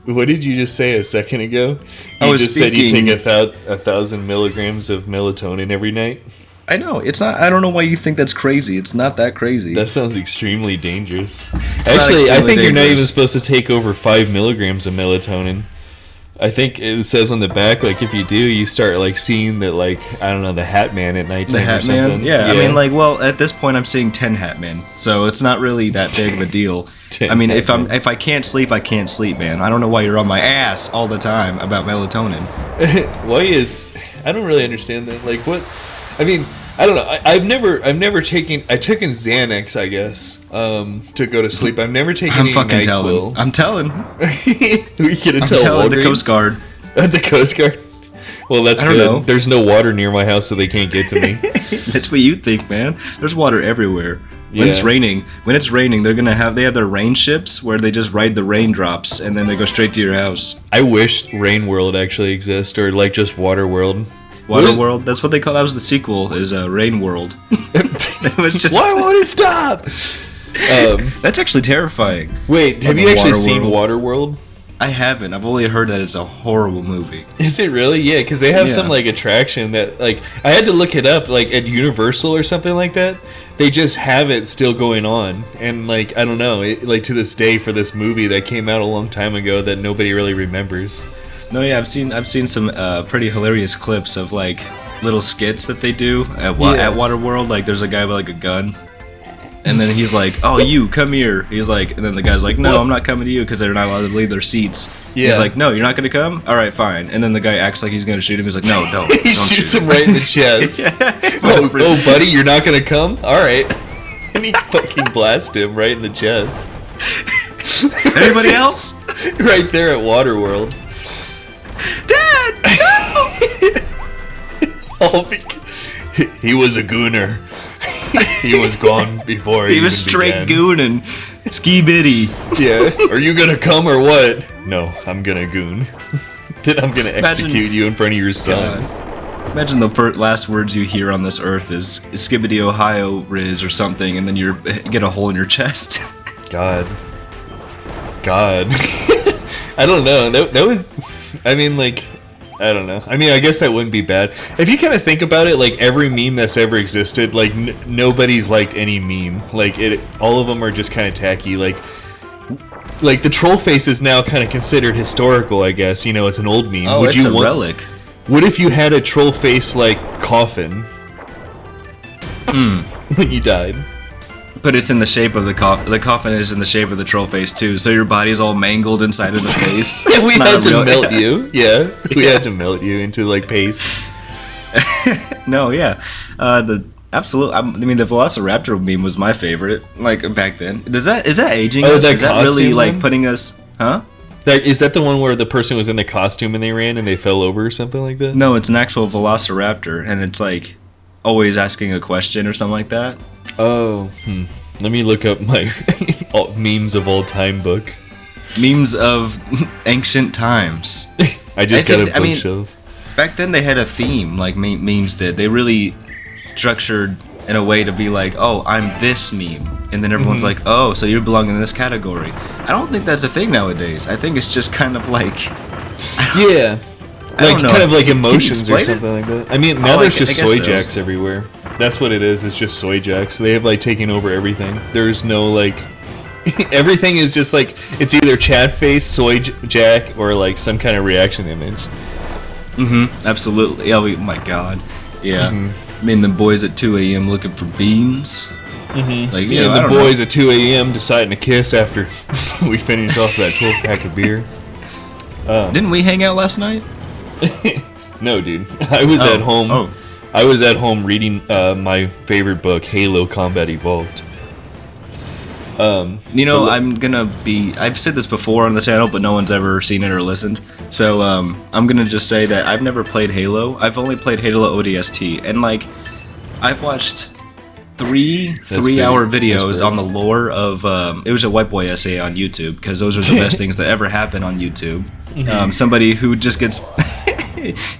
What did you just say a second ago? I You was just said you speaking- take 1,000 milligrams of melatonin every night? I know, it's not, I don't know why you think that's crazy. It's not that crazy. That sounds extremely dangerous. not Actually, I extremely think you're not dangerous. even supposed to take over 5 milligrams of melatonin. I think it says on the back, like, if you do, you start, like, seeing that, like, I don't know, the Hat Man at nighttime The or Hat something. Man? Yeah, I mean, like, well, at this point, I'm seeing 10 Hat Men, so it's not really that big of a deal. 10 I mean, Hat if I can't sleep, I can't sleep, man. I don't know why you're on my ass all the time about melatonin. Why is... I don't really understand that. Like, what... I mean... I don't know. I've never taken. I took in Xanax, I guess, to go to sleep. I've never taken I'm any fucking NyQuil. telling. I'm telling. Who are you gonna I'm tell? telling the Walgreens? Coast Guard. The Coast Guard. Well, that's I don't good. know. There's no water near my house, so they can't get to me. That's what you think, man. There's water everywhere. When it's Yeah. raining, they have their rain ships where they just ride the raindrops and then they go straight to your house. I wish Rain World actually exists, or like just Water World. Water World, that's what they call. That was the sequel. Is Rain World. It was just, Why won't it stop? That's actually terrifying. Wait, have Of you the actually Water seen World. Water World? I haven't. I've only heard that it's a horrible movie. Is it really? Yeah, because they have Yeah. some like attraction that like I had to look it up like at Universal or something like that. They just have it still going on, and like I don't know, like to this day for this movie that came out a long time ago that nobody really remembers. No, yeah, I've seen some pretty hilarious clips of like little skits that they do at Yeah. Waterworld. Like, there's a guy with like a gun, and then he's like, "Oh, you come here." He's like, and then the guy's like, "No, What? I'm not coming to you," because they're not allowed to leave their seats. Yeah. He's like, "No, you're not gonna come. All right, fine." And then the guy acts like he's gonna shoot him. He's like, "No, don't." He don't shoots shoot him right in the chest. oh, buddy, you're not gonna come? All right. And he fucking blasts him right in the chest. Anybody else? Right there at Waterworld. Dad, no! Oh, he was a gooner. He was gone before He even was straight began. gooning. Ski biddy. Yeah. Are you gonna come or what? No, I'm gonna goon. Then I'm gonna execute you in front of your son. Imagine the last words you hear on this earth is Skibbity Ohio Riz or something, and then you get a hole in your chest. God. I don't know. That was. I mean, like, I don't know. I mean, I guess that wouldn't be bad. If you kind of think about it, like every meme that's ever existed, like nobody's liked any meme. Like all of them are just kind of tacky. Like the troll face is now kind of considered historical. I guess you know it's an old meme. Oh, Would it's you a want, relic. What if you had a troll face like coffin when you died? But it's in the shape of the coffin. The coffin is in the shape of the troll face too, so your body's all mangled inside of the face. Yeah, we It's not had a to real- melt you. Yeah, we had to melt you into like paste. No, yeah. The absolute. I mean, the Velociraptor meme was my favorite. Like back then. Is that aging Oh, us? that Is that really costume like one? putting us? Huh? Is that the one where the person was in the costume and they ran and they fell over or something like that? No, it's an actual Velociraptor, and it's like always asking a question or something like that. Oh, let me look up my memes of all time book. Memes of ancient times. I just I got think- a I mean- bookshelf. Back then they had a theme, like memes did. They really structured in a way to be like, oh, I'm this meme. And then everyone's like, oh, so you belong in this category. I don't think that's a thing nowadays. I think it's just kind of like... Yeah. I Like don't know. kind of like Can you emotions or explain it? something like that. I mean, now Oh, there's I just guess soy so. jacks everywhere. That's what it is. It's just soy jacks. They have like taken over everything. There's no like everything is just like it's either Chad face, soy jack, or like some kind of reaction image. Mm-hmm, absolutely. Oh my god. Yeah. I mean, the boys at 2 a.m. looking for beans. Mm-hmm. Like, you Yeah, know, I the don't boys at 2 a.m. deciding to kiss after we finished off that 12-pack of beer. Didn't we hang out last night? No, dude. I was Oh, at home. oh. I was at home reading my favorite book, Halo Combat Evolved. You know, I've said this before on the channel, but no one's ever seen it or listened. So, I'm gonna just say that I've never played Halo. I've only played Halo ODST, and like, I've watched three-hour big. videos That's big. on the lore of, it was a White Boy essay on YouTube, because those are the best things that ever happen on YouTube. Somebody who just gets,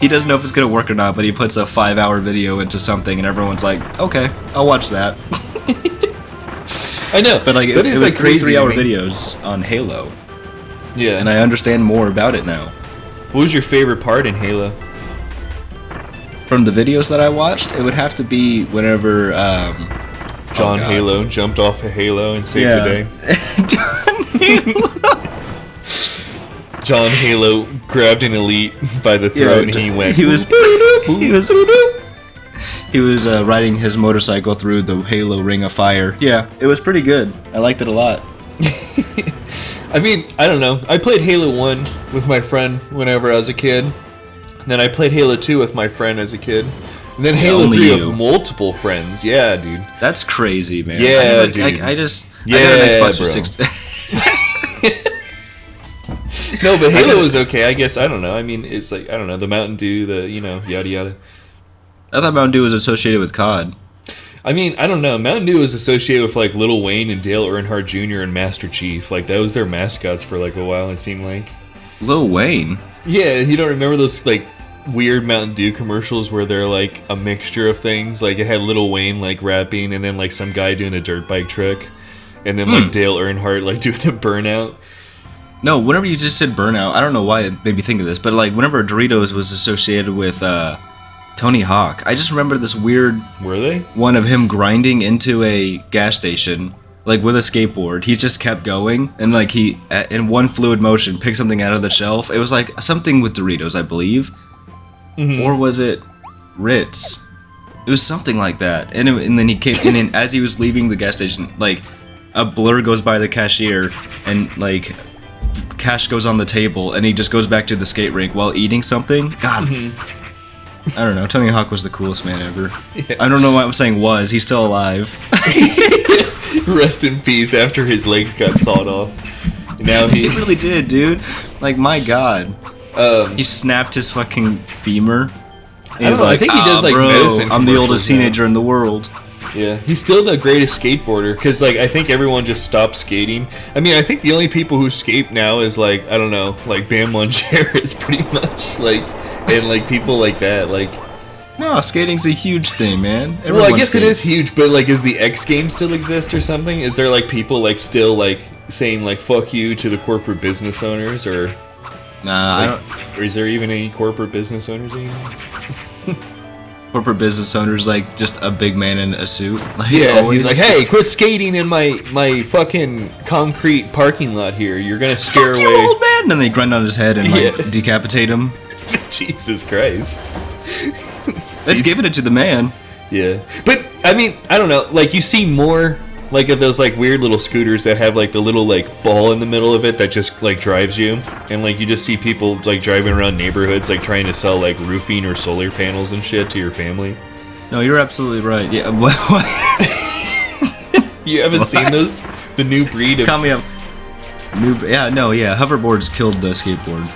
he doesn't know if it's gonna work or not, but he puts a 5-hour video into something, and everyone's like, okay, I'll watch that. I know, But like, it it's was like crazy to three-hour me. videos on Halo. Yeah. and I understand more about it now. What was your favorite part in Halo? From the videos that I watched, it would have to be whenever John Halo jumped off a Halo and saved the day. John Halo grabbed an elite by the throat and he went. He was riding his motorcycle through the Halo Ring of Fire. Yeah, it was pretty good. I liked it a lot. I mean, I don't know. I played Halo 1 with my friend whenever I was a kid. And then I played Halo 2 with my friend as a kid. And then Halo 3 with multiple friends. Yeah, dude. That's crazy, man. Yeah, dude. I got an Xbox 360. No, but Halo was okay. I guess, I don't know. I mean, it's like, I don't know, the Mountain Dew, yada yada. I thought Mountain Dew was associated with COD. I mean, I don't know. Mountain Dew was associated with like Lil Wayne and Dale Earnhardt Jr. and Master Chief. Like that was their mascots for like a while. It seemed like. Lil Wayne. Yeah, you don't remember those like weird Mountain Dew commercials where they're like a mixture of things. Like it had Lil Wayne like rapping, and then like some guy doing a dirt bike trick, and then like Dale Earnhardt like doing a burnout. No, whenever you just said burnout, I don't know why it made me think of this, but like whenever Doritos was associated with Tony Hawk, I just remember this weird one of him grinding into a gas station, like with a skateboard. He just kept going, and like he, in one fluid motion, picked something out of the shelf. It was like something with Doritos, I believe. Or was it Ritz? It was something like that. And then he came, and then as he was leaving the gas station, like a blur goes by the cashier, and like cash goes on the table, and he just goes back to the skate rink while eating something. God, I don't know. Tony Hawk was the coolest man ever. Yeah. I don't know why I'm saying was. He's still alive. Rest in peace. After his legs got sawed off, now he really did, dude. Like my God, he snapped his fucking femur. I think he does like medicine. I'm the oldest teenager in the world. Yeah, he's still the greatest skateboarder because, like, I think everyone just stopped skating. I mean, I think the only people who skate now is, like, I don't know, like, Bam Margera pretty much, like, and, like, people like that, like... No, skating's a huge thing, man. Well, I guess it is huge, but, like, is the X Games still exist or something? Is there, like, people, like, still, like, saying, like, fuck you to the corporate business owners, or... Nah, like, I don't... Or is there even any corporate business owners anymore? Corporate business owners, like just a big man in a suit. Like, yeah, he's like, "Hey, quit skating in my fucking concrete parking lot here. You're gonna scare away." You, old man! And then they grind on his head and like decapitate him. Jesus Christ! That's giving it to the man. Yeah, but I mean, I don't know. Like you see more like of those like weird little scooters that have like the little like ball in the middle of it that just like drives you, and like you just see people like driving around neighborhoods like trying to sell like roofing or solar panels and shit to your family. No, you're absolutely right. Yeah, what? You haven't seen those? The new breed of... Call me up. Hoverboards killed the skateboard.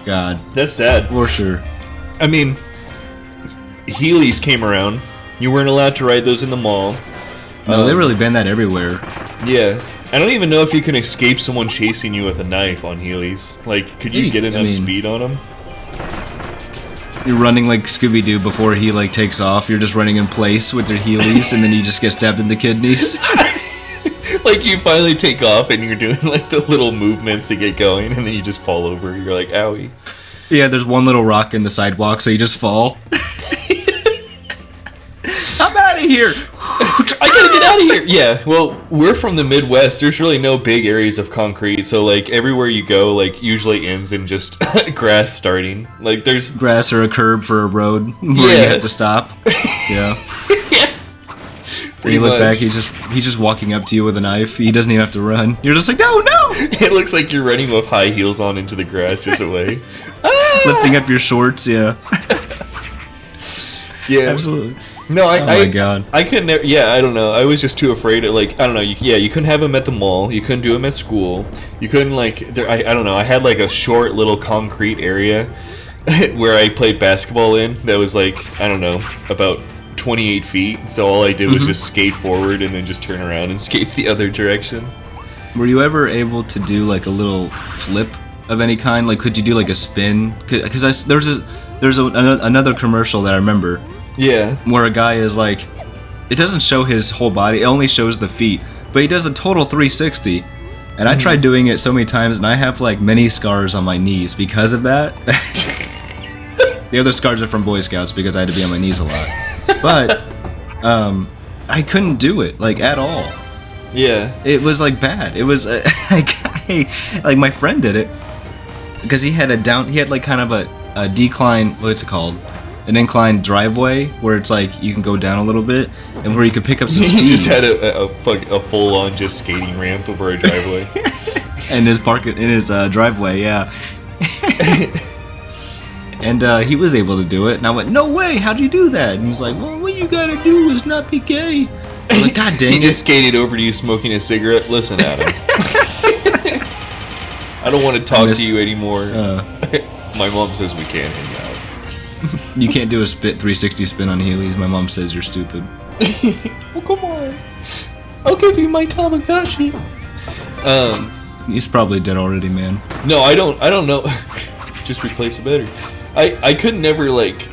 God, that's sad for sure. I mean, Heelys came around. You weren't allowed to ride those in the mall. No, they really banned that everywhere. Yeah. I don't even know if you can escape someone chasing you with a knife on Heelys. Like, could you get enough speed on them? You're running like Scooby-Doo before he like takes off. You're just running in place with your Heelys, and then you just get stabbed in the kidneys. Like, you finally take off, and you're doing like the little movements to get going, and then you just fall over. You're like, owie. Yeah, there's one little rock in the sidewalk, so you just fall. I'm out of here. I gotta get out of here. Yeah, well, we're from the Midwest. There's really no big areas of concrete, so like everywhere you go, like usually ends in just grass starting. Like there's grass or a curb for a road where you have to stop. Yeah. Yeah. When you look back, he's just walking up to you with a knife. He doesn't even have to run. You're just like, no. It looks like you're running with high heels on into the grass just away. Lifting up your shorts. Yeah. Yeah, absolutely. No, my God. I couldn't never, yeah, I don't know. I was just too afraid of, like, I don't know. You couldn't have them at the mall. You couldn't do them at school. You couldn't, like, I don't know. I had, like, a short little concrete area where I played basketball in that was, like, I don't know, about 28 feet. So all I did was just skate forward and then just turn around and skate the other direction. Were you ever able to do, like, a little flip of any kind? Like, could you do, like, a spin? Because there's another commercial that I remember. Yeah. Where a guy is like, it doesn't show his whole body, it only shows the feet, but he does a total 360, And I tried doing it so many times, and I have like many scars on my knees because of that. The other scars are from Boy Scouts because I had to be on my knees a lot. But I couldn't do it like at all. Yeah. It was like bad. It was like my friend did it because he had like kind of a decline. What's it called? An inclined driveway where it's like you can go down a little bit and where you could pick up some speed. He just had a full-on just skating ramp over a driveway. In his driveway, yeah. And he was able to do it, and I went, "No way! How'd you do that?" And he's like, "Well, what you gotta do is not be gay." I was like, "God dang it!" He just skated over to you smoking a cigarette. Listen, Adam. I don't want to talk to you anymore. My mom says we can't hang out. You can't do a 360 spin on Heelys. My mom says you're stupid. Well, come on. I'll give you my Tamagotchi. He's probably dead already, man. No, I don't know. Just replace the battery. I could never like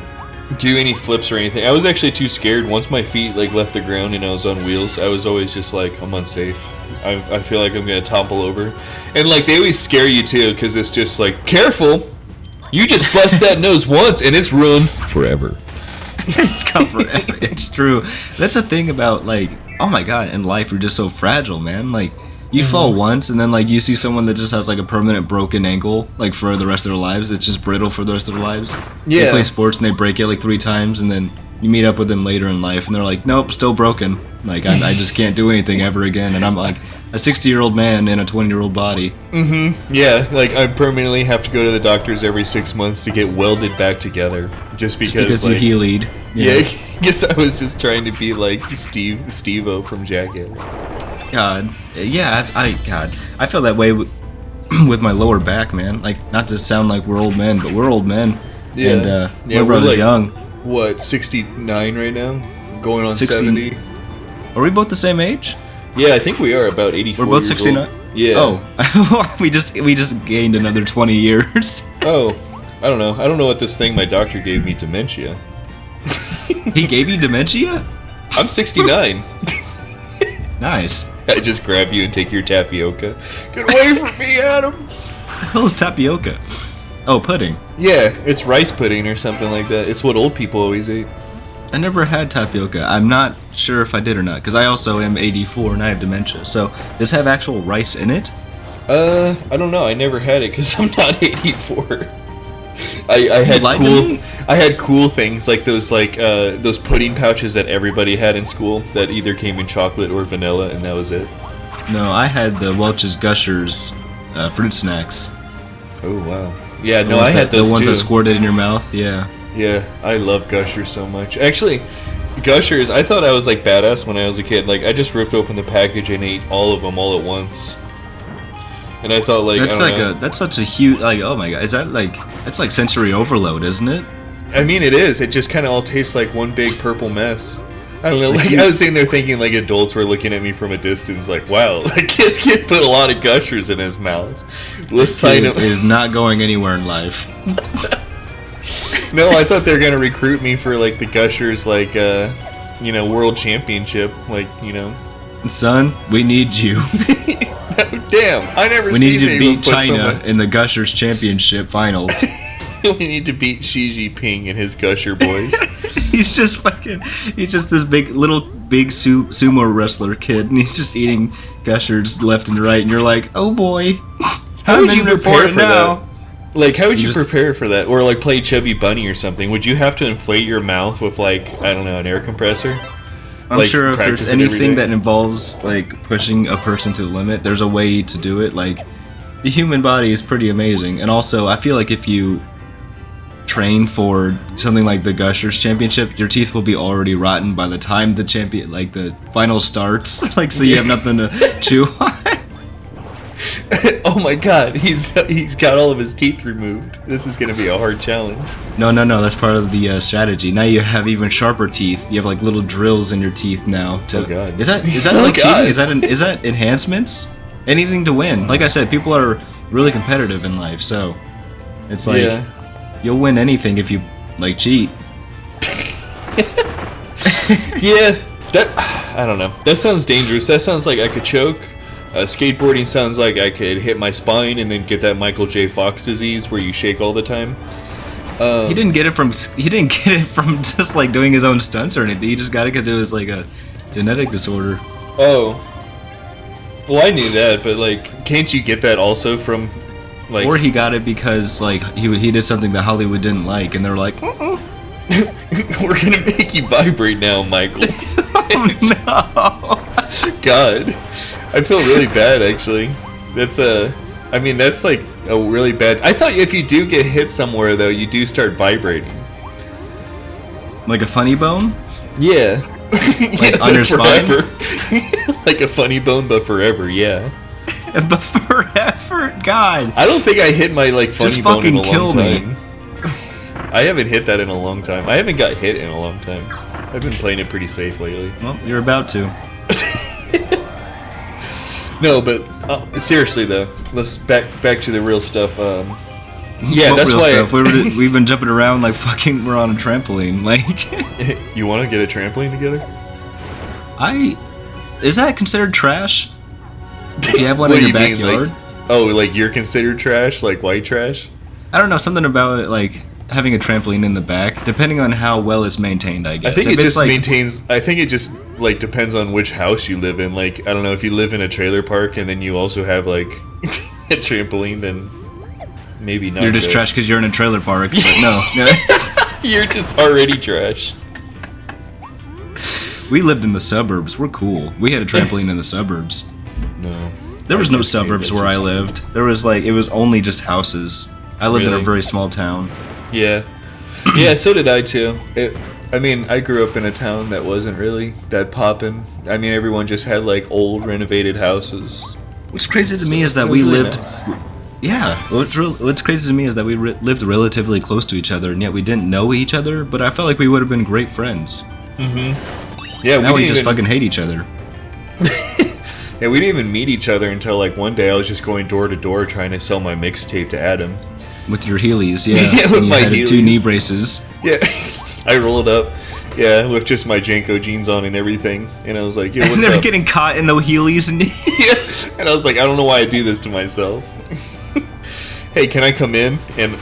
do any flips or anything. I was actually too scared. Once my feet like left the ground and I was on wheels, I was always just like, I'm unsafe. I feel like I'm gonna topple over. And like they always scare you too, because it's just like, careful. You just bust that nose once and it's ruined forever. It's gone forever. It's true. That's the thing about like, oh my god, in life you're just so fragile, man. Like you fall once and then like you see someone that just has like a permanent broken ankle like for the rest of their lives. It's just brittle for the rest of their lives. Yeah. They play sports and they break it like 3 times and then you meet up with them later in life and they're like, nope, still broken. Like I just can't do anything ever again. And I'm like a 60-year-old man in a 20-year-old body. Yeah, like I permanently have to go to the doctors every 6 months to get welded back together. Just because like, you heeled. Yeah, I guess I was just trying to be like Steve-O from Jackass. God, yeah, I feel that way with my lower back, man. Like, not to sound like we're old men, but we're old men. Yeah, and yeah, my brother's like, young. What, 69 right now? Going on 60. 70? Are we both the same age? Yeah, I think we are about 84. We're both 69. Yeah. Oh, we just gained another 20 years. Oh, I don't know. I don't know what this thing my doctor gave me. Dementia. He gave you dementia? I'm 69. Nice. I just grab you and take your tapioca. Get away from me, Adam. What the hell is tapioca? Oh, pudding. Yeah, it's rice pudding or something like that. It's what old people always eat. I never had tapioca. I'm not sure if I did or not, because I also am 84 and I have dementia. So, does it have actual rice in it? I don't know. I never had it because I'm not 84. I had cool things like those pudding pouches that everybody had in school that either came in chocolate or vanilla, and that was it. No, I had the Welch's Gushers fruit snacks. Oh wow. Yeah, no, I had those too. The ones too. that squirted in your mouth. Yeah. Yeah, I love Gushers so much. Actually, Gushers, I thought I was like badass when I was a kid. Like I just ripped open the package and ate all of them all at once. And I thought like that's such a huge oh my god, that's like sensory overload, isn't it? I mean it is. It just kind of all tastes like one big purple mess. I don't know. Like I was sitting there thinking like adults were looking at me from a distance, like wow, like kid put a lot of Gushers in his mouth. Let's sign him. Is not going anywhere in life. No, I thought they were gonna recruit me for like the Gushers world championship, like Son, we need you. Damn, I never. We need you to beat China in the Gushers Championship finals. We need to beat Xi Jinping and his Gusher boys. He's just this big sumo wrestler kid, and he's just eating Gushers left and right, and you're like, oh boy. How would you prepare for that? Like, how would you prepare for that? Or like play Chubby Bunny or something? Would you have to inflate your mouth with like, I don't know, an air compressor? I'm sure if there's anything that involves like pushing a person to the limit, there's a way to do it. Like, the human body is pretty amazing, and also I feel like if you train for something like the Gushers Championship, your teeth will be already rotten by the time the final starts. Like, so you have nothing to chew on. Oh my god, he's got all of his teeth removed. This is gonna be a hard challenge. No, that's part of the strategy. Now you have even sharper teeth. You have like little drills in your teeth now. Oh god. Is that like cheating? Is that enhancements? Anything to win. Like I said, people are really competitive in life, so it's like you'll win anything if you like cheat. Yeah, I don't know. That sounds dangerous. That sounds like I could choke. Skateboarding sounds like I could hit my spine and then get that Michael J. Fox disease where you shake all the time. He didn't get it from just like doing his own stunts or anything. He just got it because it was like a genetic disorder. Oh. Well, I knew that, but like, can't you get that also from, like? Or he got it because like he did something that Hollywood didn't like, and they're like, we're gonna make you vibrate now, Michael. oh no. God, I feel really bad actually. That's I mean, that's like a really bad. I thought if you do get hit somewhere though, you do start vibrating. Like a funny bone? Yeah. Like on your spine? Like a funny bone, but forever, yeah. But forever? God. I don't think I hit my like funny just bone in a fucking long kill me. time. I haven't hit that in a long time. I haven't got hit in a long time. I've been playing it pretty safe lately. Well, you're about to. No, but seriously though, let's back to the real stuff. Yeah, What that's real why. stuff? We've been jumping around like fucking we're on a trampoline. Like, You want to get a trampoline together? is that considered trash? If you have one What in do your you mean, backyard? like you're considered trash, like white trash? I don't know, something about it, like having a trampoline in the back, depending on how well it's maintained, I guess. I think If it it's just maintains. I think it just like depends on which house you live in. Like I don't know if you live in a trailer park and then you also have like a trampoline, then maybe not. You're just good. trash because you're in a trailer park. But no. You're just already trash. We lived in the suburbs. We're cool. We had a trampoline in the suburbs. No. There was I no just hate suburbs where bitches. I lived. There was like, it was only just houses. I lived in a Really? very small town. Yeah. Yeah, so did I too. I mean, I grew up in a town that wasn't really that poppin'. I mean, everyone just had like old renovated houses. What's crazy to me is that It we was really lived. nice. Yeah, what's crazy to me is that we lived relatively close to each other, and yet we didn't know each other. But I felt like we would have been great friends. Yeah, Now we didn't just even- fucking hate each other. Yeah, we didn't even meet each other until like one day I was just going door to door trying to sell my mixtape to Adam. With your Heelys, yeah. Yeah, with and you my had two Heelys. knee braces. Yeah, I rolled up, yeah, with just my Janko jeans on and everything, and I was like, "Yo, And what's they're up?" getting caught in the Heelys and Yeah, and I was like, "I don't know why I do this to myself." Hey, can I come in? And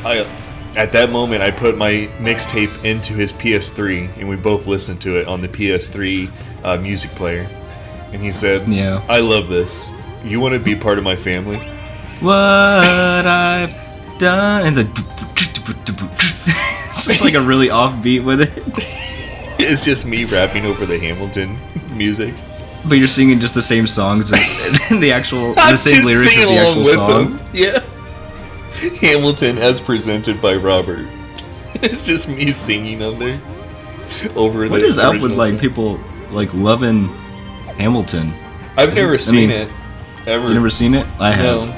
at that moment, I put my mixtape into his PS3, and we both listened to it on the PS3 music player. And he said, Yeah. I love this. You want to be part of my family?" what I've done, and the it's just like a really off beat with it. It's just me rapping over the Hamilton music. But you're singing just the same songs as the actual, I'm the same just lyrics as singing the along actual with song. them. Yeah. Hamilton as presented by Robert. It's just me singing on there. Over What the is up with original like song. people like loving Hamilton? I've Is never it- I seen mean, it. Ever. You never seen it? I have. No.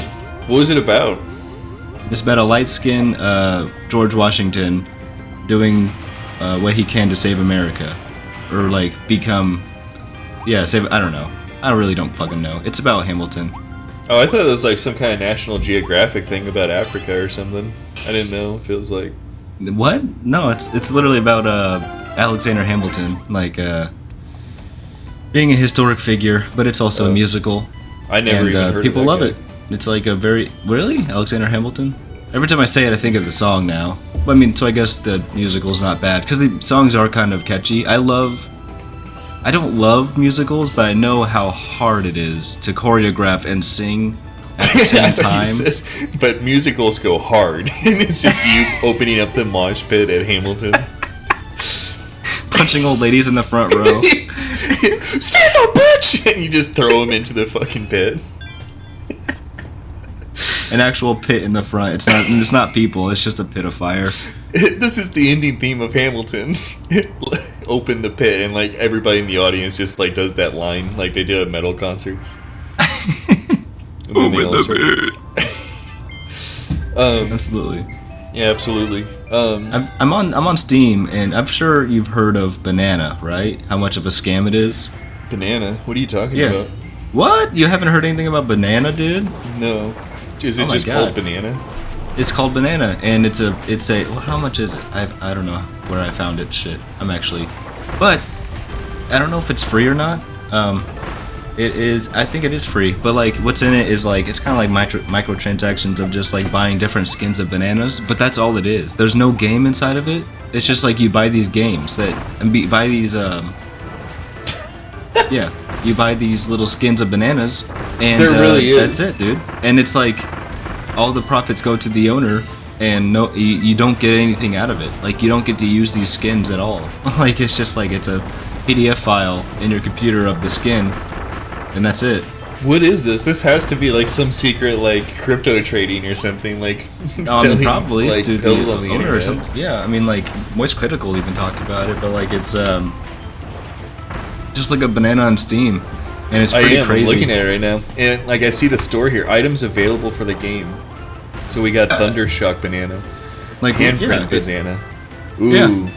What was it about? It's about a light-skinned George Washington doing what he can to save America, or like become, save. I don't know. I really don't fucking know. It's about Hamilton. Oh, I thought it was like some kind of National Geographic thing about Africa or something. I didn't know if it was like. What? No, it's literally about Alexander Hamilton, like being a historic figure, but it's also a musical. I never And even heard people of that love guy. it. It's like a very really Alexander Hamilton. Every time I say it, I think of the song now. I mean, so I guess the musical's not bad because the songs are kind of catchy. I don't love musicals, but I know how hard it is to choreograph and sing at the I same thought you time. said- but musicals go hard, and it's just you opening up the mosh pit at Hamilton. Punching old ladies in the front row. Stand up, bitch! And you just throw them into the fucking pit. An actual pit in the front. It's not people. It's just a pit of fire. This is the ending theme of Hamilton. Open the pit, and like everybody in the audience just like does that line like they do at metal concerts. Open the pit. Absolutely. Yeah, absolutely. I'm on Steam, and I'm sure you've heard of Banana, right? How much of a scam it is. Banana? What are you talking Yeah. about? What? You haven't heard anything about Banana, dude? No. Is it Oh my just God. called Banana? It's called Banana, and it's a well, how much is it? I don't know where I found it. Shit, but I don't know if it's free or not. It is. I think it is free, but like, what's in it is like it's kind of like microtransactions of just like buying different skins of bananas. But that's all it is. There's no game inside of it. It's just like you buy these games buy these yeah, you buy these little skins of bananas, and There really is. that's it, dude. And it's like all the profits go to the owner, and no, you don't get anything out of it. Like you don't get to use these skins at all. Like it's just like it's a PDF file in your computer of the skin. And that's it. What is this? This has to be like some secret like crypto trading or something like selling probably like to pills the on the owner internet. or something. Yeah, I mean like Moist Critical even talked about it, but like it's just like a banana on Steam, and it's pretty crazy. I'm looking at it right now, and like I see the store here. Items available for the game. So we got Thundershock banana, Like handprint banana. Ooh, Yeah.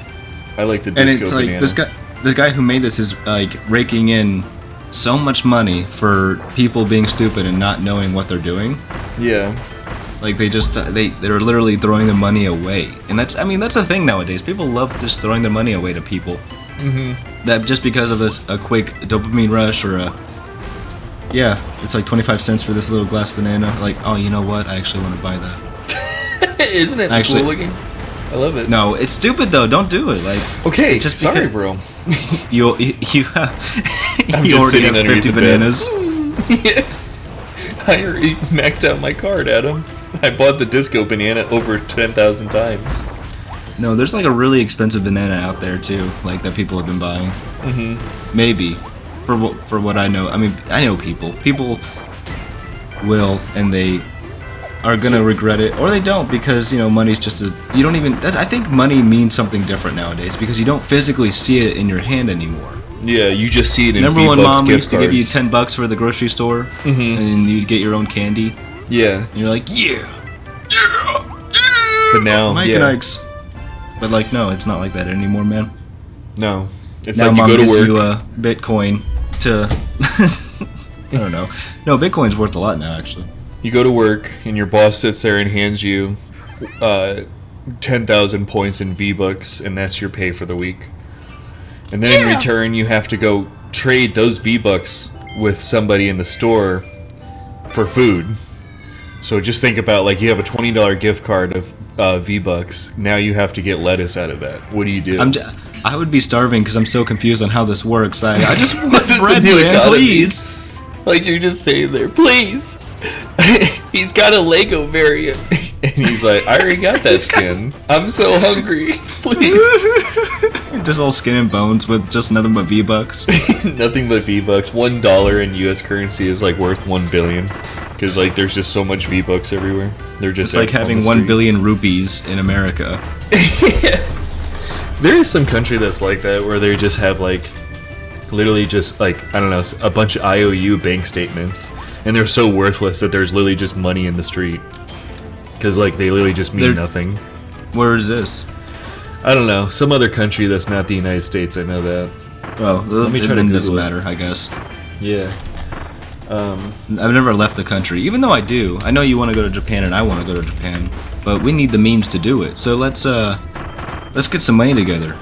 I like the and disco it's like banana. this guy who made this is like raking in so much money for people being stupid and not knowing what they're doing. Yeah. Like they're literally throwing their money away, and that's a thing nowadays. People love just throwing their money away to people. Mm-hmm. That just because of a quick dopamine rush or it's like 25 cents for this little glass banana. Like, oh, you know what? I actually want to buy that. Isn't it Actually- cool looking? I love it. No, it's stupid though. Don't do it. Like, Okay, just sorry, because- bro. you I'm you just already sitting have underneath 50 the bed. bananas. Yeah. I already maxed out my card, Adam. I bought the disco banana over 10,000 times. No, there's like a really expensive banana out there too, like that people have been buying. Mm-hmm. Maybe, for what I know. I mean, I know people. People will, and they are gonna regret it, or they don't, because money's just you don't even. I think money means something different nowadays because you don't physically see it in your hand anymore. Yeah, you just see it in Remember when V-Bucks mom gift used to give you cards. $10 for the grocery store, and you'd get your own candy, Yeah, and you're like, yeah. but now, Mike yeah, and Ike's. But like, no, it's not like that anymore, man. no. It's Now like mom you go gives to you work. a Bitcoin to. I don't know. No, Bitcoin's worth a lot now, actually. You go to work, and your boss sits there and hands you 10,000 points in V-Bucks, and that's your pay for the week. And then in return, you have to go trade those V-Bucks with somebody in the store for food. So just think about, like, you have a $20 gift card of V-Bucks. Now you have to get lettuce out of that. What do you do? I would be starving because I'm so confused on how this works. I just want This is the bread, new man, economy. please. Like, you're just sitting there, please. He's got a Lego variant. And he's like, I already got that skin. I'm so hungry. Please. Just all skin and bones with just nothing but V-Bucks. Nothing but V-Bucks. $1 in US currency is like worth 1 billion. Because like there's just so much V-Bucks everywhere. They're just It's like on having the 1 street. billion rupees in America. There is some country that's like that where they just have like literally just like, I don't know, a bunch of IOU bank statements, and they're so worthless that there's literally just money in the street because like they literally just mean nothing. Where is this? I don't know, some other country that's not the United States. I know that. Well, Let me try to then it Google doesn't it. matter, I guess. Yeah. I've never left the country, even though I do. I know you want to go to Japan and I want to go to Japan, but we need the means to do it. So let's get some money together.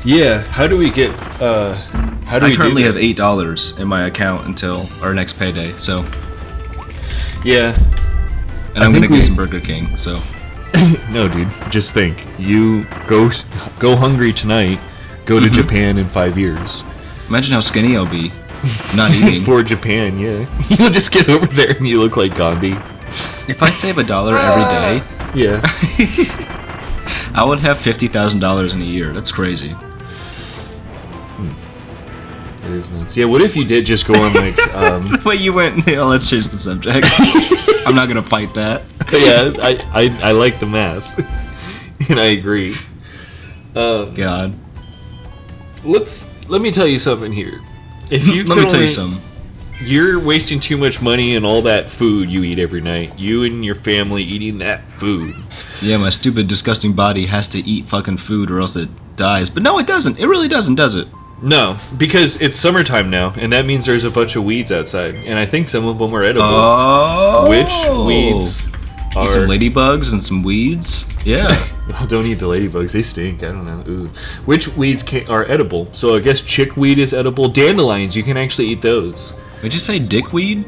Yeah. How do we get? How do I we currently do have that? $8 in my account until our next payday. So, Yeah. and I I'm think gonna we- get some Burger King. So, No, dude. Just think. You go hungry tonight. Go to Japan in 5 years. imagine how skinny I'll be, not eating. For Japan, yeah. You'll just get over there and you look like Gandhi. If I save $1 every day, Yeah. I would have $50,000 in a year. That's crazy. It is nuts. Yeah, what if you did just go on like Wait, you went. Yeah, let's change the subject. I'm not gonna fight that. yeah, I like the math. And I agree. God. Let me tell you something here. If you Let me tell you something. You're wasting too much money on all that food you eat every night. You and your family eating that food. Yeah, my stupid, disgusting body has to eat fucking food or else it dies. But no, it doesn't. It really doesn't, does it? No, because it's summertime now, and that means there's a bunch of weeds outside, and I think some of them are edible. Oh. Which weeds Eat some are? ladybugs and some weeds. Yeah. Oh, don't eat the ladybugs; they stink. I don't know. Ooh. Which weeds are edible? So I guess chickweed is edible. Dandelions, you can actually eat those. Did you say dickweed?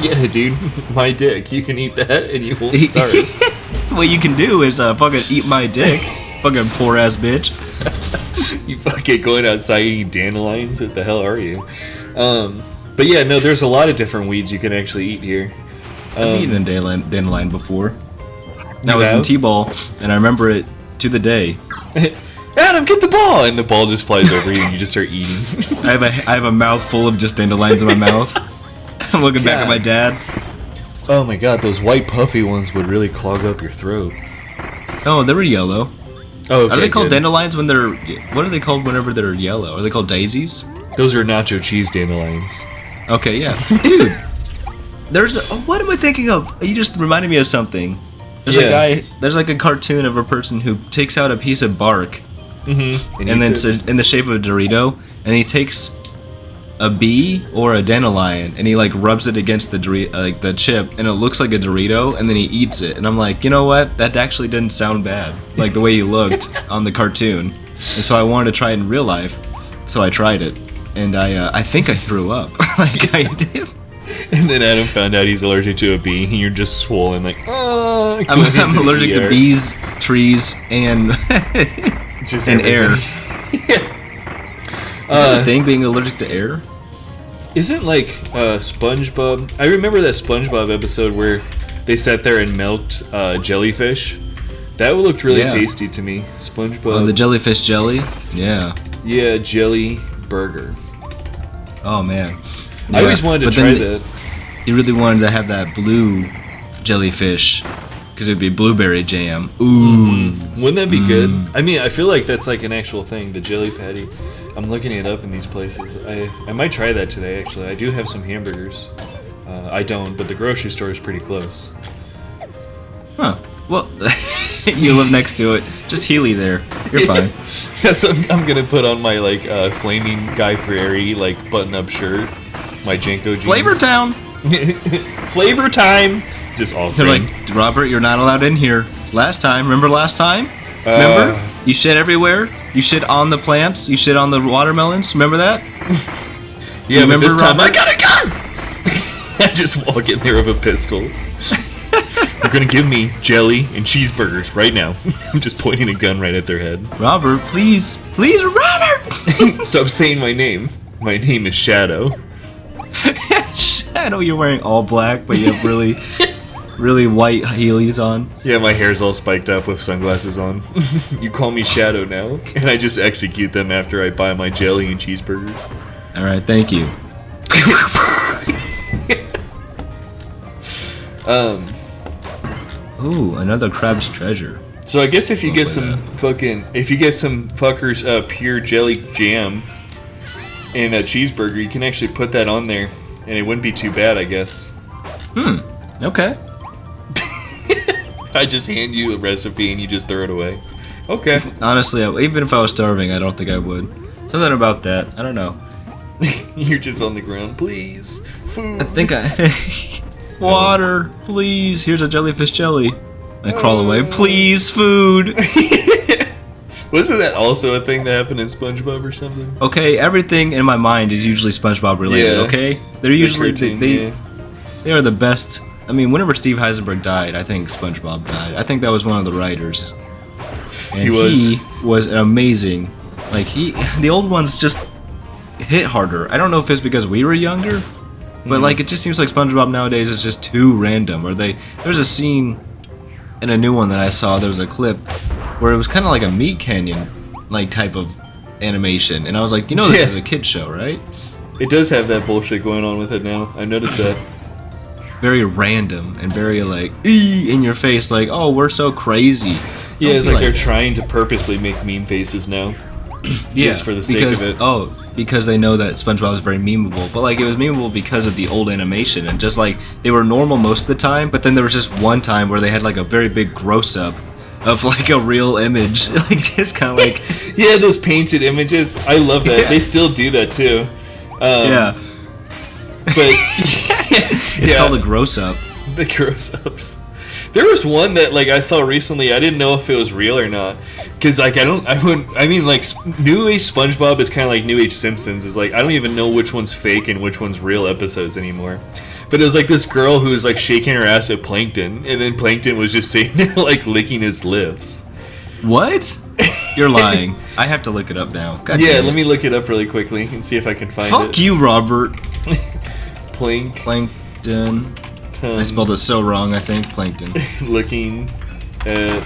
Yeah, dude. My dick. You can eat that and you won't starve. What you can do is fucking eat my dick. Fucking poor ass bitch. You fucking going outside eating dandelions? What the hell are you? But yeah, no, there's a lot of different weeds you can actually eat here. I've eaten a dandelion before. I was have? in T-ball, and I remember it to the day. Adam, get the ball! And the ball just flies over you and you just start eating. I have a mouth full of just dandelions in my mouth. I'm looking back at my dad. Oh my god, those white puffy ones would really clog up your throat. Oh, they were yellow. Oh, okay, are they called good. dandelions when they're... What are they called whenever they're yellow? Are they called daisies? Those are nacho cheese dandelions. Okay, yeah. Dude, what am I thinking of? You just reminded me of something. There's a guy, there's like a cartoon of a person who takes out a piece of bark, and then it's in the shape of a Dorito, and he takes a bee or a dandelion, and he like rubs it against the the chip, and it looks like a Dorito, and then he eats it. And I'm like, you know what? That actually didn't sound bad, like the way he looked on the cartoon. And so I wanted to try it in real life, so I tried it, and I think I threw up. Like I did. And then Adam found out he's allergic to a bee, and you're just swollen, like, oh. I'm allergic to bees, trees, and just and air. yeah. Is that a thing, being allergic to air? Isn't like SpongeBob? I remember that SpongeBob episode where they sat there and milked jellyfish. That looked really tasty to me. SpongeBob. Oh, the jellyfish jelly? Yeah. Yeah, jelly burger. Oh man. I always wanted to try that. You really wanted to have that blue jellyfish, because it'd be blueberry jam. Ooh. Wouldn't that be good? I mean, I feel like that's like an actual thing, the jelly patty. I'm looking it up in these places. I might try that today, actually. I do have some hamburgers. I don't, but the grocery store is pretty close. Huh. Well, you live next to it. Just Healy there. You're fine. Yeah, so I'm gonna put on my like flaming Guy Fieri like button-up shirt, my Janko jeans. Flavor Town. Flavor time. Just all They're like, Robert, you're not allowed in here. Remember last time? Remember? You shit everywhere. You shit on the plants. You shit on the watermelons. Remember that? Yeah, but this time Robert? I got a gun. I just walk in there with a pistol. You're gonna give me jelly and cheeseburgers right now. I'm just pointing a gun right at their head. Robert, please, Robert! Stop saying my name. My name is Shadow. Shadow, you're wearing all black, but you have really, really white Heelys on. Yeah, my hair's all spiked up with sunglasses on. You call me Shadow now, and I just execute them after I buy my jelly and cheeseburgers. All right, thank you. Ooh, another crab's treasure. So I guess if you get some fuckers pure jelly jam and a cheeseburger, you can actually put that on there, and it wouldn't be too bad, I guess. Okay. I just hand you a recipe and you just throw it away. Okay. Honestly, even if I was starving, I don't think I would. Something about that. I don't know. You're just on the ground. Please, food. I think water, please. Here's a jellyfish jelly. I crawl away. Please, food. Wasn't that also a thing that happened in SpongeBob or something? Okay, everything in my mind is usually SpongeBob related. Yeah. Okay, they're usually cartoon, they are the best. I mean, whenever Steve Heisenberg died, I think SpongeBob died. I think that was one of the writers. And he was an amazing. Like the old ones just hit harder. I don't know if it's because we were younger, but like it just seems like SpongeBob nowadays is just too random. Or there's a scene in a new one that I saw. There was a clip where it was kind of like a meat canyon like type of animation, and I was like, you know, this is a kid show, right? It does have that bullshit going on with it now. I noticed that. Very random and very like in your face, like, oh, we're so crazy. Yeah, it's like they're trying to purposely make meme faces now. Just for the sake of it. Oh, because they know that SpongeBob is very memeable. But like it was memeable because of the old animation, and just like they were normal most of the time, but then there was just one time where they had like a very big gross up of like a real image. Like just kind of like yeah, those painted images. I love that. Yeah. They still do that too. Yeah. But It's called a gross up. The gross ups. There was one that like I saw recently. I didn't know if it was real or not, because like I mean like New Age SpongeBob is kind of like New Age Simpsons. Is like I don't even know which one's fake and which one's real episodes anymore. But it was like this girl who was like shaking her ass at Plankton, and then Plankton was just sitting there like licking his lips. What? You're lying. I have to look it up now. God Yeah, damn it. let me look it up really quickly and see if I can find it. Fuck you, Robert. Plankton. I spelled it so wrong, I think. Plankton. Looking at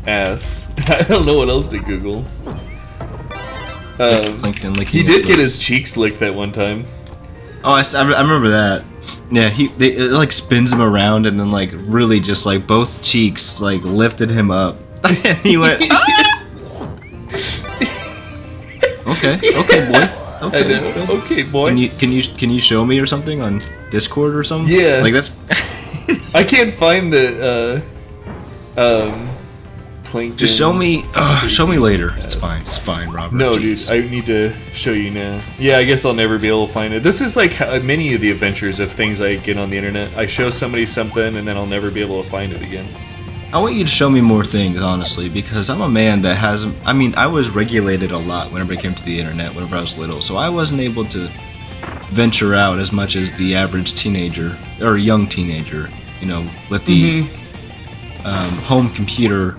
ass. I don't know what else to Google. Plankton licking He his did lips. get his cheeks licked that one time. Oh, I remember that. Yeah, it like spins him around and then like really just like both cheeks like lifted him up. And he went. "Ah!" Okay, boy. Okay, I know. Okay, boy. Can you show me or something on Discord or something? Yeah. Like that's. I can't find the Plankton. Just show me. Show me later. It's fine, Robert. No, Jeez. dude, I need to show you now. Yeah, I guess I'll never be able to find it. This is like many of the adventures of things I get on the internet. I show somebody something, and then I'll never be able to find it again. I want you to show me more things, honestly, because I'm a man that hasn't. I mean, I was regulated a lot whenever it came to the internet, whenever I was little, so I wasn't able to venture out as much as the average teenager or young teenager. You know, with the home computer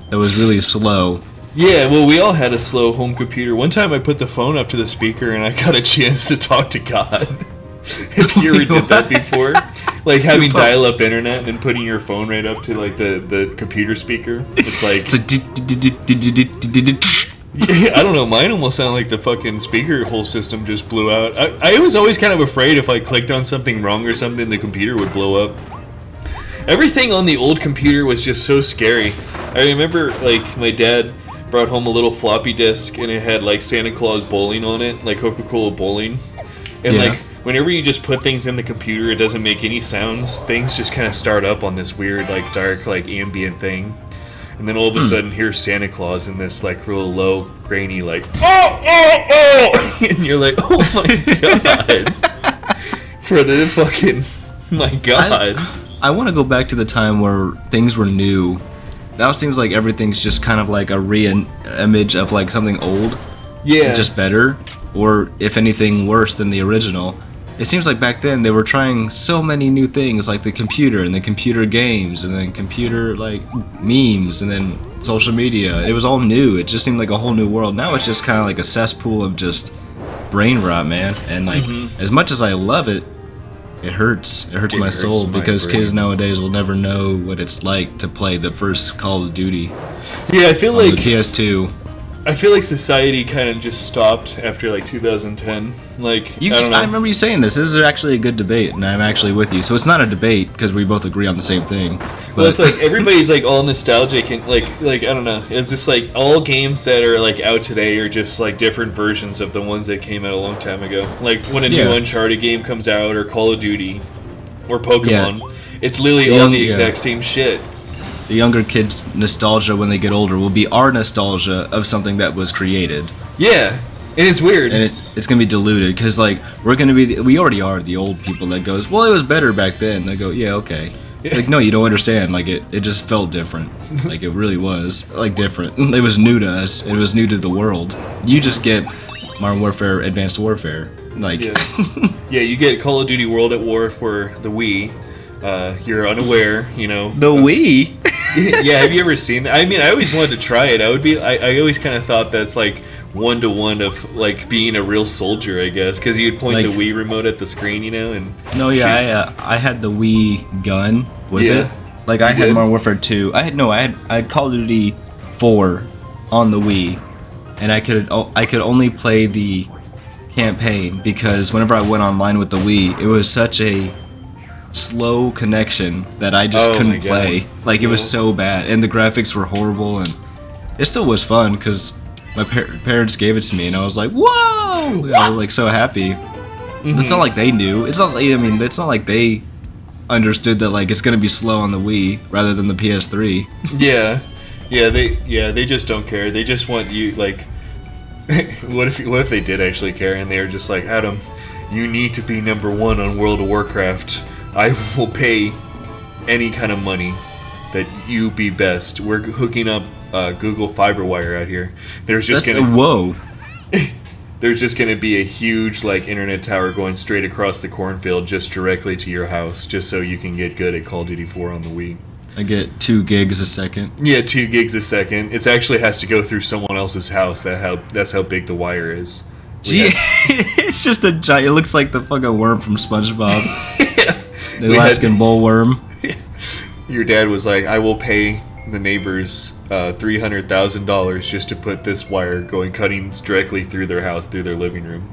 that was really slow. Yeah, well, we all had a slow home computer. One time I put the phone up to the speaker and I got a chance to talk to God. If you ever did that before? Like having dial-up internet and putting your phone right up to like the computer speaker. It's like... Yeah, I don't know, mine almost sounded like the fucking speaker whole system just blew out. I was always kind of afraid if I clicked on something wrong or something, the computer would blow up. Everything on the old computer was just so scary. I remember, like, my dad brought home a little floppy disk and it had, like, Santa Claus bowling on it, like Coca-Cola bowling. And, like, whenever you just put things in the computer, it doesn't make any sounds. Things just kind of start up on this weird, like, dark, like, ambient thing. And then all of a sudden, here's Santa Claus in this, like, real low, grainy, like, oh! And you're like, oh my god. For the fucking, my god. I want to go back to the time where things were new. Now it seems like everything's just kind of like a re-image of like something old. Yeah. Just better. Or if anything worse than the original. It seems like back then they were trying so many new things, like the computer and the computer games and then computer like memes and then social media. It was all new. It just seemed like a whole new world. Now it's just kind of like a cesspool of just brain rot, man. And like as much as I love it, it hurts. It hurts my soul because kids nowadays will never know what it's like to play the first Call of Duty. Yeah, I feel like the PS2. I feel like society kind of just stopped after like 2010. Like I don't know. I remember you saying this. This is actually a good debate, and I'm actually with you. So it's not a debate because we both agree on the same thing. But Well, it's like everybody's like all nostalgic and like I don't know. It's just like all games that are like out today are just like different versions of the ones that came out a long time ago. Like when a new Uncharted game comes out, or Call of Duty, or Pokemon, it's literally all the exact same shit. The younger kids' nostalgia when they get older will be our nostalgia of something that was created. Yeah, and it's weird. And it's gonna be diluted because like we're gonna be we already are the old people that goes, well, it was better back then. They go, yeah, okay. Like no, you don't understand. Like it just felt different. Like it really was like different. It was new to us. It was new to the world. You just get Modern Warfare, Advanced Warfare. Like yeah, you get Call of Duty World at War for the Wii. You're unaware, you know. The Wii. Yeah, have you ever seen that? I mean, I always wanted to try it. I always kind of thought that's like 1-to-1 of like being a real soldier, I guess, because you'd point like, the Wii remote at the screen, you know, and shoot. I had the Wii gun with it. Like I had Modern Warfare 2. I had Call of Duty 4 on the Wii, and I could only play the campaign because whenever I went online with the Wii, it was such a slow connection that I just couldn't play. Like it was so bad, and the graphics were horrible, and it still was fun because my parents gave it to me, and I was like, "Whoa!" I was like so happy. It's not like they knew. It's not like they understood that like it's gonna be slow on the Wii rather than the PS3. They just don't care. They just want you like. What if they did actually care, and they were just like, Adam, you need to be #1 on World of Warcraft. I will pay any kind of money that you be best. We're hooking up Google fiber wire out here. There's just whoa. There's just gonna be a huge like internet tower going straight across the cornfield, just directly to your house, just so you can get good at Call of Duty 4 on the Wii. I get 2 gigs a second. Yeah, 2 gigs a second. It actually has to go through someone else's house. That's how big the wire is. Gee, it's just a giant. It looks like the fucking worm from SpongeBob. Yeah. The Alaskan bull worm. Your dad was like, "I will pay the neighbors $300,000 just to put this wire cutting directly through their house, through their living room."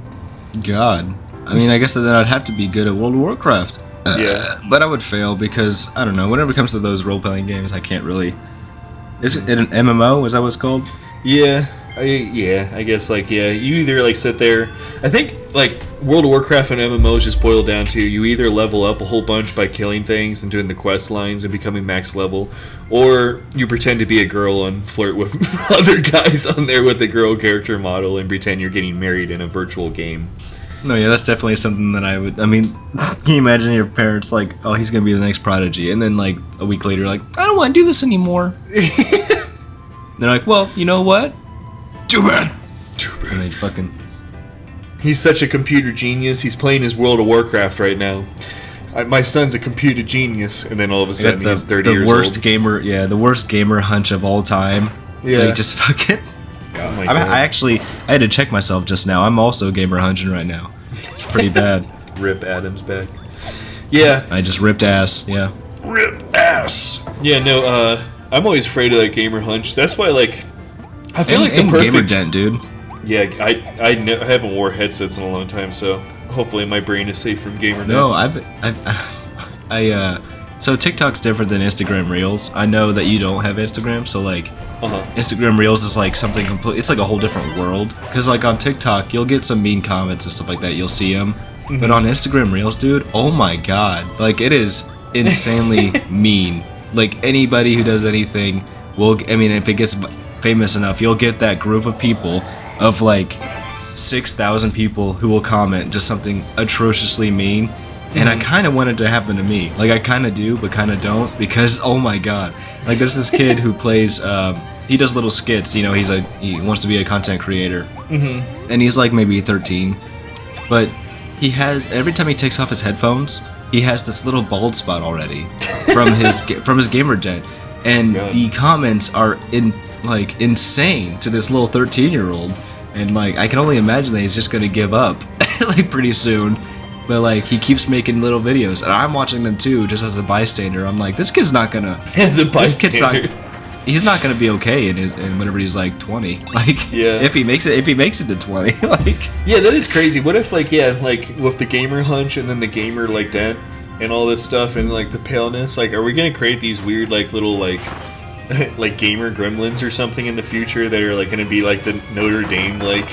God, I mean, I guess then I'd have to be good at World of Warcraft. Yeah, but I would fail because I don't know. Whenever it comes to those role-playing games, I can't really. Is it an MMO? Is that what it's called? Yeah. I guess you either like sit there. I think like World of Warcraft and MMOs just boil down to you either level up a whole bunch by killing things and doing the quest lines and becoming max level, or you pretend to be a girl and flirt with other guys on there with a girl character model and pretend you're getting married in a virtual game. No, yeah, that's definitely something that I would. I mean, can you imagine your parents like, oh, he's gonna be the next Prodigy, and then like a week later, like, I don't want to do this anymore. They're like, well, you know what? Too bad. And they fucking. He's such a computer genius. He's playing his World of Warcraft right now. My son's a computer genius, and then all of a sudden he's 30 years old. The worst gamer hunch of all time. Yeah. Like, just fucking. Oh my God. I had to check myself just now. I'm also gamer hunching right now. It's pretty bad. Rip Adam's back. Yeah. I just ripped ass. Yeah. Rip ass. Yeah. No. I'm always afraid of that gamer hunch. That's why I feel like the perfect gamer dent, dude. Yeah, I haven't wore headsets in a long time, so hopefully my brain is safe from gamer dent. No, so TikTok's different than Instagram Reels. I know that you don't have Instagram, so like Instagram Reels is like something complete. It's like a whole different world. Because like on TikTok, you'll get some mean comments and stuff like that. You'll see them, but on Instagram Reels, dude, oh my God, like it is insanely mean. Like anybody who does anything will. I mean, if it gets famous enough, you'll get that group of people of like 6,000 people who will comment just something atrociously mean. And I kind of want it to happen to me. Like, I kind of do, but kind of don't. Because, oh my God. Like, there's this kid who plays, he does little skits. You know, he wants to be a content creator. And he's like maybe 13. But he has, every time he takes off his headphones, he has this little bald spot already from his gamer dent. And the comments are insane to this little 13-year-old. And, like, I can only imagine that he's just going to give up, like, pretty soon. But like he keeps making little videos, and I'm watching them too, just as a bystander. I'm like, this kid's not gonna. As a bystander, he's not gonna be okay in whenever he's like 20. Like, yeah, if he makes it to 20, like. Yeah, that is crazy. What if like with the gamer hunch and then the gamer like dent and all this stuff and like the paleness, like, are we gonna create these weird like little like gamer gremlins or something in the future that are like gonna be like the Notre Dame like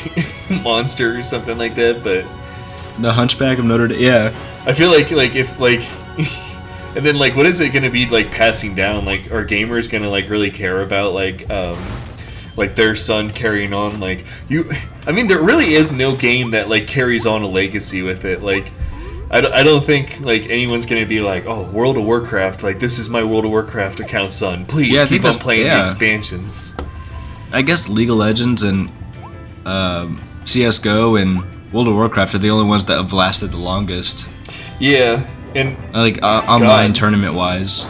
monster or something like that, but. The Hunchback of Notre Dame, yeah. I feel like if like, and then like, what is it gonna be like passing down? Like, are gamers gonna like really care about like their son carrying on like you? I mean, there really is no game that like carries on a legacy with it. Like, I don't think like anyone's gonna be like, oh, World of Warcraft, like this is my World of Warcraft account, son. Please keep on playing the expansions. I guess League of Legends and CS:GO and World of Warcraft are the only ones that have lasted the longest. Yeah, and like online tournament wise.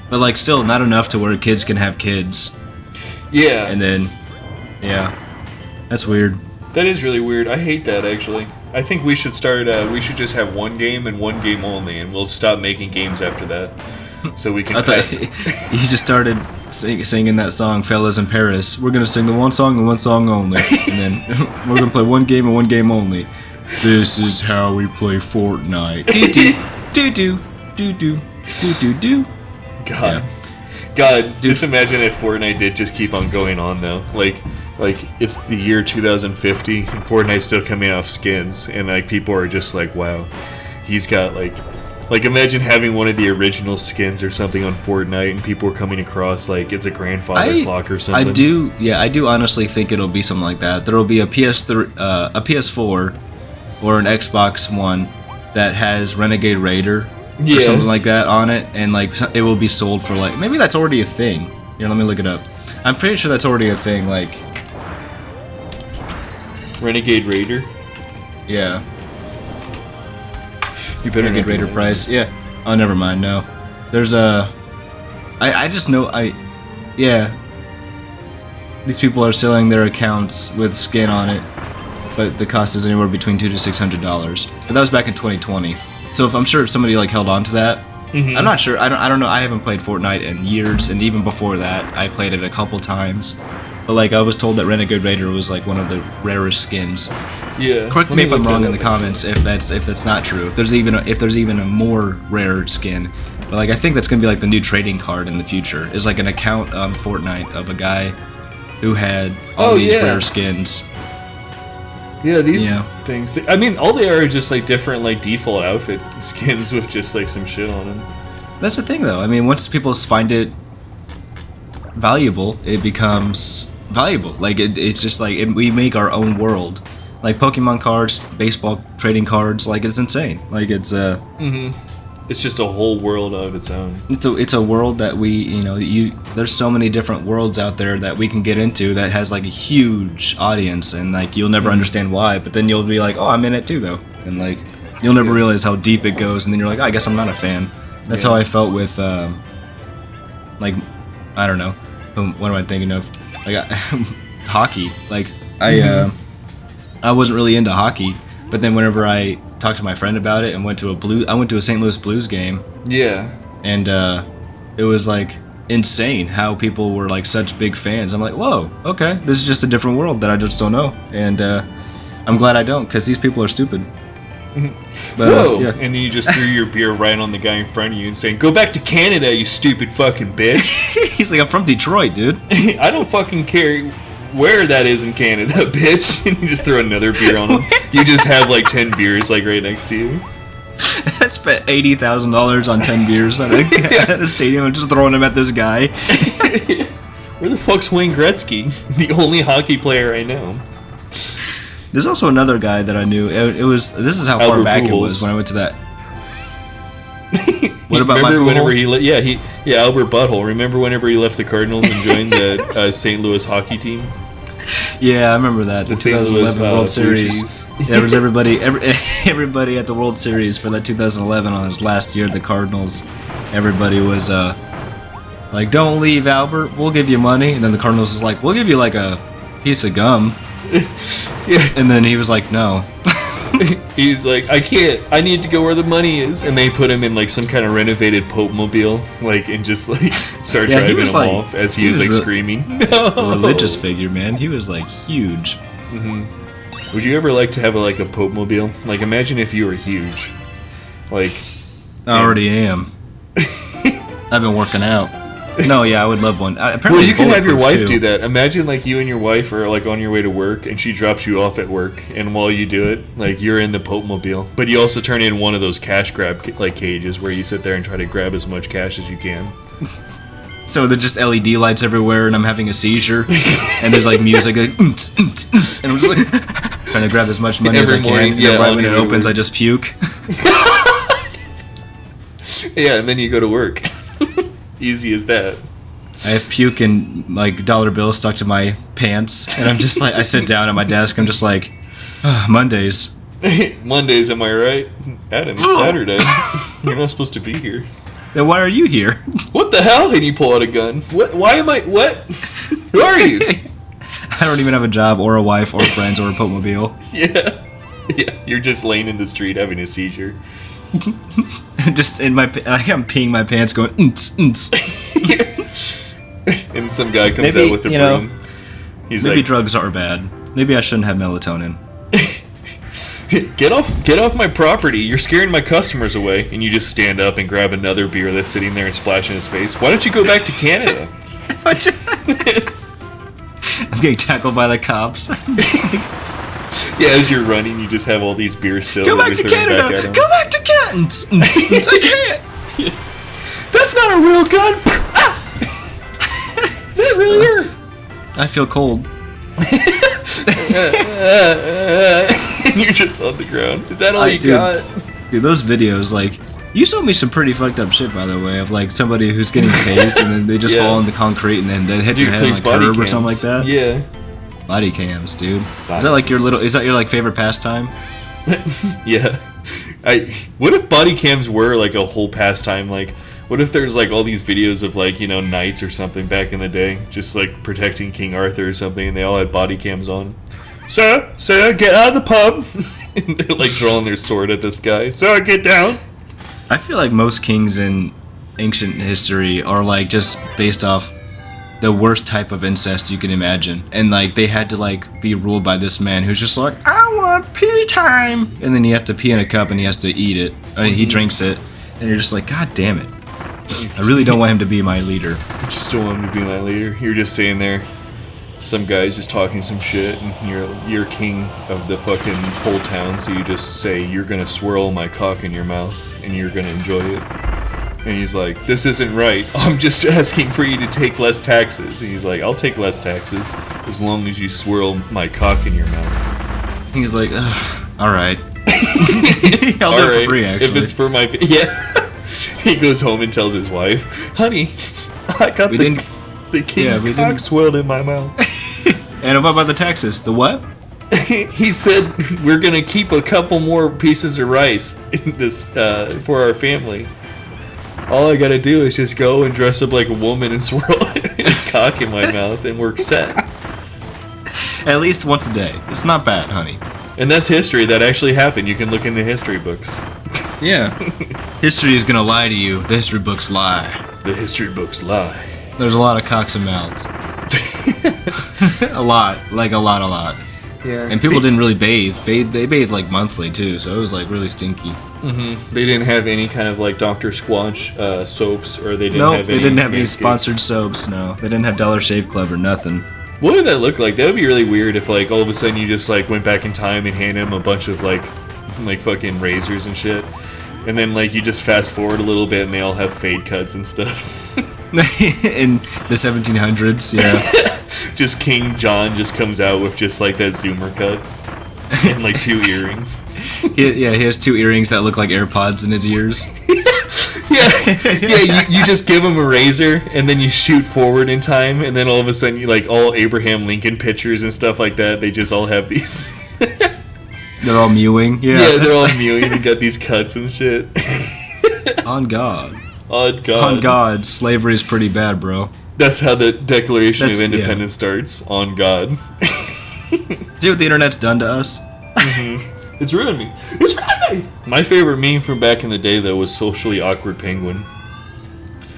But like still not enough to where kids can have kids. Yeah. And then, yeah, that's weird. That is really weird. I hate that actually. I think we should start. We should just have one game and one game only, and we'll stop making games after that, so we can. You just started singing that song, "Fellas in Paris." We're gonna sing the one song and one song only, and then we're gonna play one game and one game only. This is how we play Fortnite. Do. God, just imagine if Fortnite did just keep on going on though. Like it's the year 2050 and Fortnite's still coming off skins, and like people are just like, wow, he's got like imagine having one of the original skins or something on Fortnite, and people are coming across like it's a grandfather clock or something. I do honestly think it'll be something like that. There'll be a PS3, a PS4, or an Xbox One that has Renegade Raider or something like that on it, and like it will be sold for like maybe that's already a thing. Here, let me look it up. I'm pretty sure that's already a thing. Like Renegade Raider. Yeah. You better Renegade Raider price. Yeah. Oh, never mind. No. There's a. I just know yeah. These people are selling their accounts with skin on it, but the cost is anywhere between $200 to $600. But that was back in 2020. So I'm sure if somebody like held on to that, I'm not sure. I don't know. I haven't played Fortnite in years, and even before that, I played it a couple times. But like I was told that Renegade Raider was like one of the rarest skins. Yeah. Correct me if I'm wrong in the comments if that's not true. If there's even a more rare skin. But like I think that's gonna be like the new trading card in the future. Is like an account on Fortnite of a guy who had all these rare skins. Yeah, these things. I mean, all they are just like different like default outfit skins with just like some shit on them. That's the thing, though. I mean, once people find it valuable, it becomes valuable. Like it's just like we make our own world. Like Pokemon cards, baseball trading cards. Like it's insane. Like it's It's just a whole world of its own. It's a world that there's so many different worlds out there that we can get into that has like a huge audience, and like you'll never understand why, but then you'll be like, oh, I'm in it too though, and like you'll never realize how deep it goes, and then you're like, oh, I guess I'm not a fan. That's how I felt with like I don't know, what am I thinking of? Like hockey. Like I wasn't really into hockey, but then whenever I talked to my friend about it and went to a St. Louis Blues game. Yeah. And it was like insane how people were like such big fans. I'm like, whoa, okay, this is just a different world that I just don't know, and I'm glad I don't, because these people are stupid. But, whoa! And then you just threw your beer right on the guy in front of you and saying, "Go back to Canada, you stupid fucking bitch." He's like, "I'm from Detroit, dude." I don't fucking care where that is in Canada, bitch. And you just throw another beer on him. You just have like 10 beers like right next to you. I spent $80,000 on 10 beers at a stadium and just throwing them at this guy. Where the fuck's Wayne Gretzky? The only hockey player I know. There's also another guy that I knew. This is how far back it was when I went to that. What about remember whenever Albert Butthole. Remember whenever he left the Cardinals and joined the St. Louis hockey team? Yeah, I remember that. The 2011 World Series. There was everybody at the World Series for that 2011 on his last year at the Cardinals. Everybody was like, "Don't leave, Albert. We'll give you money." And then the Cardinals was like, "We'll give you like a piece of gum." Yeah. And then he was like, "No." He's like, "I can't. I need to go where the money is." And they put him in like some kind of renovated Pope mobile, like, and just like start driving him off as he was like screaming. No! A religious figure, man. He was like huge. Mm-hmm. Would you ever like to have like a Pope mobile? Like, imagine if you were huge. Like, I already am. I've been working out. No, yeah, I would love one. Well, you can have your wife do that. Imagine like you and your wife are like on your way to work, and she drops you off at work, and while you do it, like you're in the Pope mobile, but you also turn in one of those cash grab like cages where you sit there and try to grab as much cash as you can. So they're just LED lights everywhere, and I'm having a seizure, and there's like music, like, and I'm just like trying to grab as much money as I can. Yeah, right when it opens, I just puke. Yeah, and then you go to work. Easy as that. I have puke and like dollar bills stuck to my pants, and I'm just like, I sit down at my desk. I'm just like, Mondays. Mondays, am I right? Adam, it's Saturday. You're not supposed to be here. Then why are you here? What the hell? And you pull out a gun. What? Why am I? What? Who are you? I don't even have a job or a wife or friends or a Pope mobile. Yeah. You're just laying in the street having a seizure. Just in my, I'm peeing my pants, going. And some guy comes out with a broom. He's maybe like, drugs are bad. Maybe I shouldn't have melatonin. Get off my property! You're scaring my customers away. And you just stand up and grab another beer that's sitting there and splash in his face. Why don't you go back to Canada? I'm getting tackled by the cops. Yeah, as you're running, you just have all these beers still. Go back to Canada! Go back to Canada! I can't! Yeah. That's not a real gun! That really hurt. I feel cold. And you're just on the ground. Is that all you got? Dude, those videos, like, You showed me some pretty fucked up shit, by the way, of like somebody who's getting tased and then they just fall in the concrete and then they hit their head on like curb or something like that. Yeah. Body cams, dude. Is that like your little? Is that your like favorite pastime? Yeah. What if body cams were like a whole pastime? Like, what if there's like all these videos of like, you know, knights or something back in the day, just like protecting King Arthur or something, and they all had body cams on. Sir, get out of the pub. And they're like drawing their sword at this guy. Sir, get down. I feel like most kings in ancient history are like just based off the worst type of incest you can imagine, and like they had to like be ruled by this man who's just like, I want pee time, and then you have to pee in a cup and he has to eat it. I mean, he drinks it, and you're just like, God damn it! I really don't want him to be my leader. I just don't want him to be my leader. You're just sitting there, some guy's just talking some shit, and you're king of the fucking whole town, so you just say, you're gonna swirl my cock in your mouth, and you're gonna enjoy it. And he's like, this isn't right. I'm just asking for you to take less taxes. And he's like, I'll take less taxes as long as you swirl my cock in your mouth. He's like, all right. I'll do it for free, actually. If it's for my... Yeah. He goes home and tells his wife, honey, I got the king cock swirled in my mouth. And what about the taxes? The what? He said, we're going to keep a couple more pieces of rice in this for our family. All I gotta do is just go and dress up like a woman and swirl his cock in my mouth, and we're set. At least once a day. It's not bad, honey. And that's history. That actually happened. You can look in the history books. Yeah. History is gonna lie to you. The history books lie. The history books lie. There's a lot of cocks and mouths. A lot. Like a lot. Yeah. And people didn't really bathe. They bathed like monthly too, so it was like really stinky. Mm-hmm. They didn't have any kind of like Dr. Squanch soaps, or they didn't have any... they didn't have any sponsored soaps, no. They didn't have Dollar Shave Club or nothing. What would that look like? That would be really weird if like all of a sudden you just like went back in time and handed him a bunch of like fucking razors and shit. And then like you just fast forward a little bit and they all have fade cuts and stuff. In the 1700s, yeah. Just King John just comes out with just like that zoomer cut and like 2 earrings. He has 2 earrings that look like AirPods in his ears. You just give him a razor and then you shoot forward in time, and then all of a sudden you like all Abraham Lincoln pictures and stuff like that. They just all have these. They're all mewing. Yeah, they're all mewing and got these cuts and shit. On God. On God. On God, slavery is pretty bad, bro. That's how the Declaration of Independence starts. On God. See what the internet's done to us? Mm-hmm. It's ruined me. It's ruined me! My favorite meme from back in the day, though, was Socially Awkward Penguin.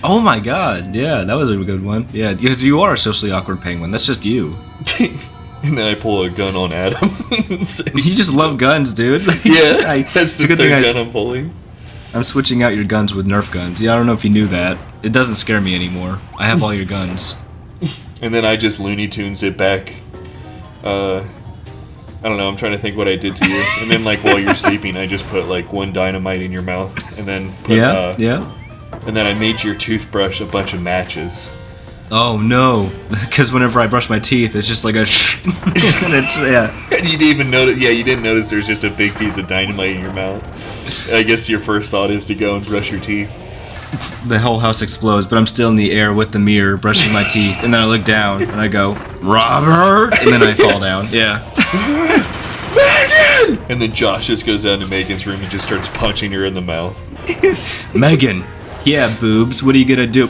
Oh my God, yeah, that was a good one. Yeah, because you are a socially awkward penguin. That's just you. And then I pull a gun on Adam. You just love guns, dude. Yeah, that's the third gun I'm pulling. I'm switching out your guns with Nerf guns. Yeah, I don't know if you knew that. It doesn't scare me anymore. I have all your guns. And then I just Looney Tunes it back. I don't know, I'm trying to think what I did to you. And then, like, while you're sleeping, I just put, like, 1 dynamite in your mouth. And then put, And then I made your toothbrush a bunch of matches. Oh, no. Because whenever I brush my teeth, it's just like a... And you didn't even notice... Yeah, you didn't notice there's just a big piece of dynamite in your mouth. I guess your first thought is to go and brush your teeth. The whole house explodes, but I'm still in the air with the mirror, brushing my teeth. And then I look down, and I go, Robert! And then I fall down. Yeah. Megan! And then Josh just goes down to Megan's room and just starts punching her in the mouth. Megan, yeah, boobs, what are you gonna do?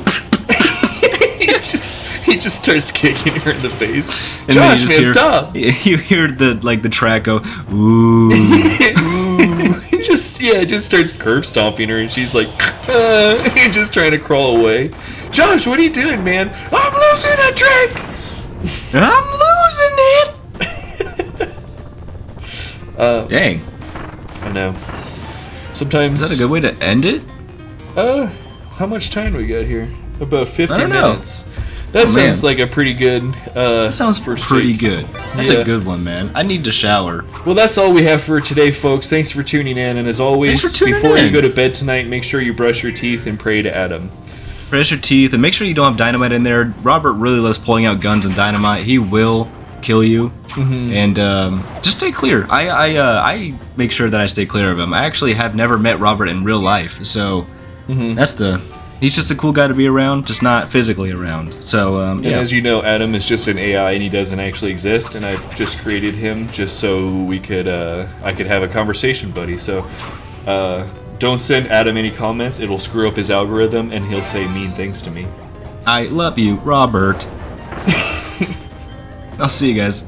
he just starts kicking her in the face. And Josh, man, stop! You hear the track go, ooh. He just starts curb stomping her, and she's like, just trying to crawl away. Josh, what are you doing, man? I'm losing a trick! I'm losing it! Dang. I know. Sometimes... Is that a good way to end it? How much time do we got here? About 50 minutes. Know. That sounds like a pretty good that sounds pretty good. That's a good one, man. I need to shower. Well, that's all we have for today, folks. Thanks for tuning in, and as always, before you go to bed tonight, make sure you brush your teeth and pray to Adam. Brush your teeth, and make sure you don't have dynamite in there. Robert really loves pulling out guns and dynamite. He will kill you, and just stay clear. I make sure that I stay clear of him. I actually have never met Robert in real life, so he's just a cool guy to be around, just not physically around. So and as you know, Adam is just an AI and he doesn't actually exist, and I've just created him just so we could I could have a conversation buddy. So don't send Adam any comments, it'll screw up his algorithm and he'll say mean things to me. I love you, Robert. I'll see you guys.